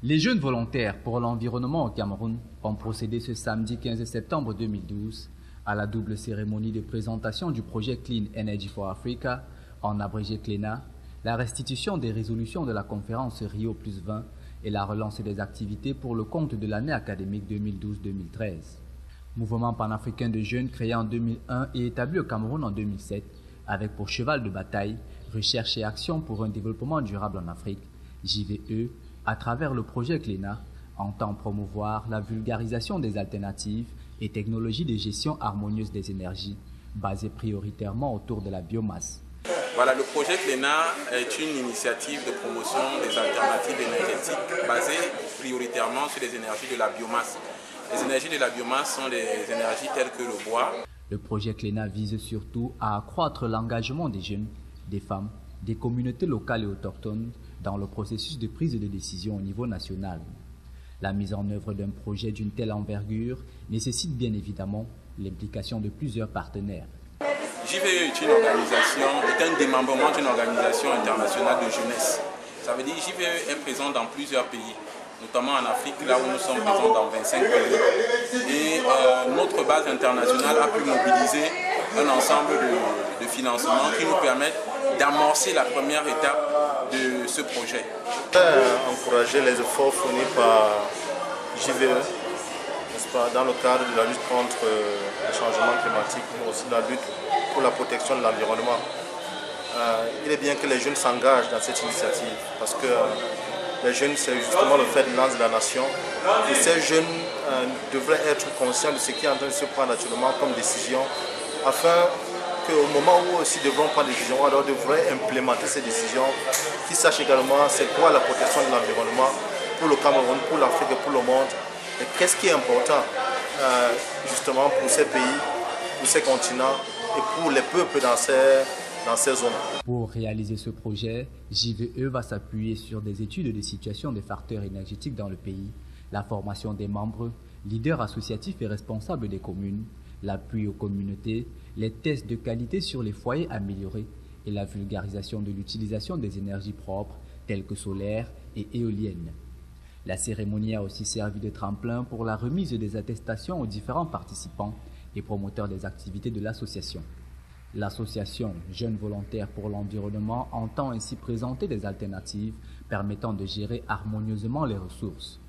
Les jeunes volontaires pour l'environnement au Cameroun ont procédé ce samedi 15 septembre 2012 à la double cérémonie de présentation du projet Clean Energy for Africa, en abrégé CLENA, la restitution des résolutions de la conférence Rio+20 et la relance des activités pour le compte de l'année académique 2012-2013. Mouvement panafricain de jeunes créé en 2001 et établi au Cameroun en 2007, avec pour cheval de bataille recherche et action pour un développement durable en Afrique, JVE, à travers le projet CLENA, entend promouvoir la vulgarisation des alternatives et technologies de gestion harmonieuse des énergies, basées prioritairement autour de la biomasse. Voilà, le projet CLENA est une initiative de promotion des alternatives énergétiques basées prioritairement sur les énergies de la biomasse. Les énergies de la biomasse sont des énergies telles que le bois. Le projet CLENA vise surtout à accroître l'engagement des jeunes, des femmes, des communautés locales et autochtones dans le processus de prise de décision au niveau national. La mise en œuvre d'un projet d'une telle envergure nécessite bien évidemment l'implication de plusieurs partenaires. JVE est un démembrement d'une organisation internationale de jeunesse. Ça veut dire que JVE est présent dans plusieurs pays, notamment en Afrique, là où nous sommes présents dans 25 pays. Et notre base internationale a pu mobiliser un ensemble de financements qui nous permettent d'amorcer la première étape de ce projet. Encourager les efforts fournis par JVE, dans le cadre de la lutte contre le changement climatique, mais aussi la lutte pour la protection de l'environnement. Il est bien que les jeunes s'engagent dans cette initiative, parce que les jeunes, c'est justement le fer de lance de la nation. Et ces jeunes devraient être conscients de ce qui est en train de se prendre actuellement comme décision, afin qu'au moment où aussi devront prendre des décisions, on devrait implémenter ces décisions, qu'ils sachent également c'est quoi la protection de l'environnement pour le Cameroun, pour l'Afrique et pour le monde. Et qu'est-ce qui est important justement pour ces pays, pour ces continents et pour les peuples dans ces zones. Pour réaliser ce projet, JVE va s'appuyer sur des études de situation des facteurs énergétiques dans le pays, la formation des membres, leaders associatifs et responsables des communes, l'appui aux communautés, les tests de qualité sur les foyers améliorés et la vulgarisation de l'utilisation des énergies propres telles que solaires et éoliennes. La cérémonie a aussi servi de tremplin pour la remise des attestations aux différents participants et promoteurs des activités de l'association. L'association Jeunes Volontaires pour l'Environnement entend ainsi présenter des alternatives permettant de gérer harmonieusement les ressources.